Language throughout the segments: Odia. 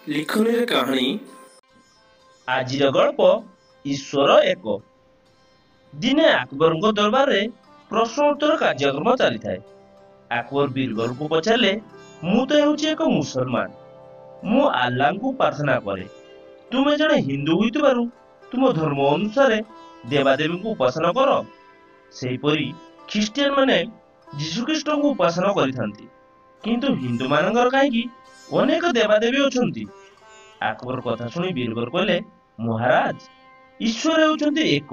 ଲିଖନୀରେ କାହାଣୀ ଆଜିର ଗଳ୍ପ ଈଶ୍ୱର ଏକ। ଦିନେ ଆକବରଙ୍କ ଦରବାରରେ ପ୍ରଶ୍ନ ଉତ୍ତର କାର୍ଯ୍ୟକ୍ରମ ଚାଲିଥାଏ। ଆକବର ବୀରବଲଙ୍କୁ ପଚାରିଲେ, ମୁଁ ତ ହେଉଛି ଏକ ମୁସଲମାନ, ମୁଁ ଆଲ୍ଲାହଙ୍କୁ ପ୍ରାର୍ଥନା କରେ। ତୁମେ ଜଣେ ହିନ୍ଦୁ ହୋଇଥିବାରୁ ତୁମ ଧର୍ମ ଅନୁସାରେ ଦେବାଦେବୀଙ୍କୁ ଉପାସନା କର। ସେହିପରି ଖ୍ରୀଷ୍ଟିଆନ ମାନେ ଯୀଶୁଖ୍ରୀଷ୍ଟଙ୍କୁ ଉପାସନା କରିଥାନ୍ତି, କିନ୍ତୁ ହିନ୍ଦୁ ମାନଙ୍କର କାହିଁକି ଅନେକ ଦେବାଦେବୀ ଅଛନ୍ତି? ଆକବର କଥା ଶୁଣି ବୀରବଲ କହିଲେ, ମହାରାଜ, ଈଶ୍ୱର ହେଉଛନ୍ତି ଏକ,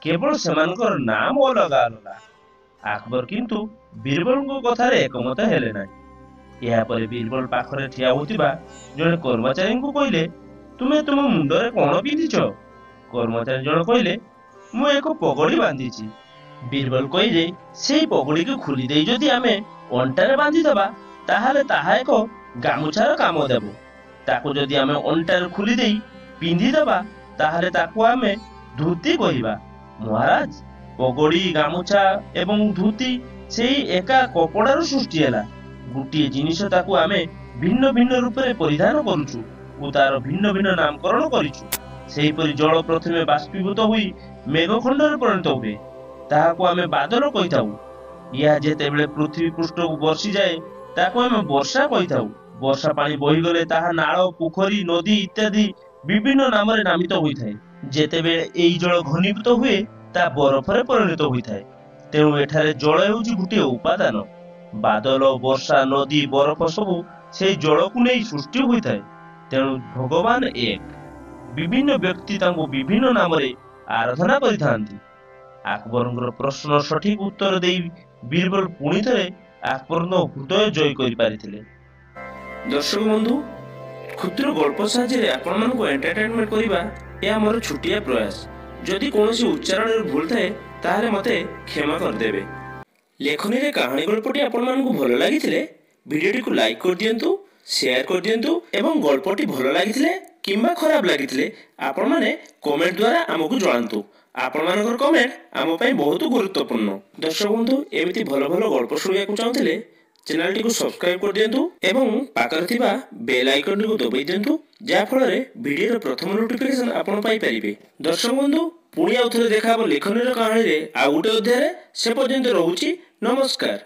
କେବଳ ସେମାନଙ୍କର ନାମ ଅଲଗା ଅଲଗା। ଆକବର କିନ୍ତୁ ବୀରବଲଙ୍କ କଥାରେ ଏକମତ ହେଲେ ନାହିଁ। ଏହାପରେ ବୀରବଲ ପାଖରେ ଠିଆ ହୋଇଥିବା ଜଣେ କର୍ମଚାରୀଙ୍କୁ କହିଲେ, ତୁମେ ତୁମ ମୁଣ୍ଡରେ କଣ ପିନ୍ଧିଛ? କର୍ମଚାରୀ ଜଣ କହିଲେ, ମୁଁ ଏକ ପଗଡି ବାନ୍ଧିଛି। ବୀରବଲ କହିଲେ, ସେଇ ପଗଡିକୁ ଖୋଲି ଦେଇ ଯଦି ଆମେ ଅଣ୍ଟାରେ ବାନ୍ଧିଦେବା ତାହେଲେ ତାହା ଏକ ଗାମୁଛାର କାମ ଦେବ। ତାକୁ ଯଦି ଆମେ ଅଣ୍ଟାରେ ଖୋଲି ଦେଇ ପିନ୍ଧିଦେବା ତାହେଲେ ତାକୁ ଆମେ ଧୋତି କହିବା। ମହାରାଜ, ପଗଡି, ଗାମୁଛା ଏବଂ ଧୋତି ସେଇ ଏକା କପଡାରୁ ସୃଷ୍ଟି ହେଲା। ଗୋଟିଏ ଜିନିଷ ତାକୁ ଆମେ ଭିନ୍ନ ଭିନ୍ନ ରୂପରେ ପରିଧାନ କରୁଛୁ ଓ ତାର ଭିନ୍ନ ଭିନ୍ନ ନାମକରଣ କରିଛୁ। ସେହିପରି ଜଳ ପ୍ରଥମେ ବାଷ୍ପୀଭୂତ ହୋଇ ମେଘଖଣ୍ଡରେ ପରିଣତ ହୁଏ, ତାହାକୁ ଆମେ ବାଦଲ କହିଥାଉ। ଏହା ଯେତେବେଳେ ପୃଥିବୀ ପୃଷ୍ଠକୁ ବର୍ଷିଯାଏ ତାକୁ ଆମେ ବର୍ଷା କହିଥାଉ। ବର୍ଷା ପାଣି ବହିଗଲେ ତାହା ନାଳ, ପୋଖରୀ, ନଦୀ ଇତ୍ୟାଦି ବିଭିନ୍ନ ନାମରେ ନାମିତ ହୋଇଥାଏ। ଯେତେବେଳେ ଏହି ଜଳ ଘନୀଭୂତ ହୁଏ ତାହା ବରଫରେ ପରିଣତ ହୋଇଥାଏ। ତେଣୁ ଏଠାରେ ଜଳ ହେଉଛି ଗୋଟିଏ ଉପାଦାନ। ବାଦଲ, ବର୍ଷା, ନଦୀ, ବରଫ ସବୁ ସେଇ ଜଳକୁ ନେଇ ସୃଷ୍ଟି ହୋଇଥାଏ। ତେଣୁ ଭଗବାନ ଏକ। ବିଭିନ୍ନ ବ୍ୟକ୍ତି ତାଙ୍କୁ ବିଭିନ୍ନ ନାମରେ ଆରାଧନା କରିଥାନ୍ତି। ଆକବରଙ୍କର ପ୍ରଶ୍ନର ସଠିକ ଉତ୍ତର ଦେଇ ବୀରବଲ ପୁଣି ଥରେ ଆକବରଙ୍କ ହୃଦୟ ଜୟ କରିପାରିଥିଲେ। ଦର୍ଶକ ବନ୍ଧୁ, କ୍ଷୁଦ୍ର ଗଳ୍ପ ସାହାଯ୍ୟରେ ଆପଣମାନଙ୍କୁ ଏଣ୍ଟରଟେନମେଣ୍ଟ କରିବା ଏହା ମୋର ଛୋଟିଆ ପ୍ରୟାସ। ଯଦି କୌଣସି ଉଚ୍ଚାରଣରେ ଭୁଲ ଥାଏ ତାହେଲେ ମୋତେ କ୍ଷମା କରିଦେବେ। ଲେଖନୀରେ କାହାଣୀ ଗଳ୍ପଟି ଆପଣମାନଙ୍କୁ ଭଲ ଲାଗିଥିଲେ ଭିଡ଼ିଓଟିକୁ ଲାଇକ୍ କରିଦିଅନ୍ତୁ, ସେୟାର କରିଦିଅନ୍ତୁ ଏବଂ ଗଳ୍ପଟି ଭଲ ଲାଗିଥିଲେ କିମ୍ବା ଖରାପ ଲାଗିଥିଲେ ଆପଣମାନେ କମେଣ୍ଟ ଦ୍ୱାରା ଆମକୁ ଜଣାନ୍ତୁ। ଆପଣମାନଙ୍କର କମେଣ୍ଟ ଆମ ପାଇଁ ବହୁତ ଗୁରୁତ୍ୱପୂର୍ଣ୍ଣ। ଦର୍ଶକ ବନ୍ଧୁ, ଏମିତି ଭଲ ଭଲ ଗଳ୍ପ ଶୁଣିବାକୁ ଚାହୁଁଥିଲେ ଚ୍ୟାନେଲଟିକୁ ସବସ୍କ୍ରାଇବ କରିଦିଅନ୍ତୁ ଏବଂ ପାଖରେ ଥିବା ବେଲ୍ ଆଇକନଟିକୁ ଦବାଇ ଦିଅନ୍ତୁ, ଯାହାଫଳରେ ଭିଡ଼ିଓର ପ୍ରଥମ ନୋଟିଫିକେସନ ଆପଣ ପାଇପାରିବେ। ଦର୍ଶକ ବନ୍ଧୁ, ପୁଣି ଆଉ ଥରେ ଦେଖା ହେବ ଲେଖନୀର କାହାଣୀରେ ଆଉ ଗୋଟେ ଅଧ୍ୟାୟରେ। ସେ ପର୍ଯ୍ୟନ୍ତ ରହୁଛି, ନମସ୍କାର।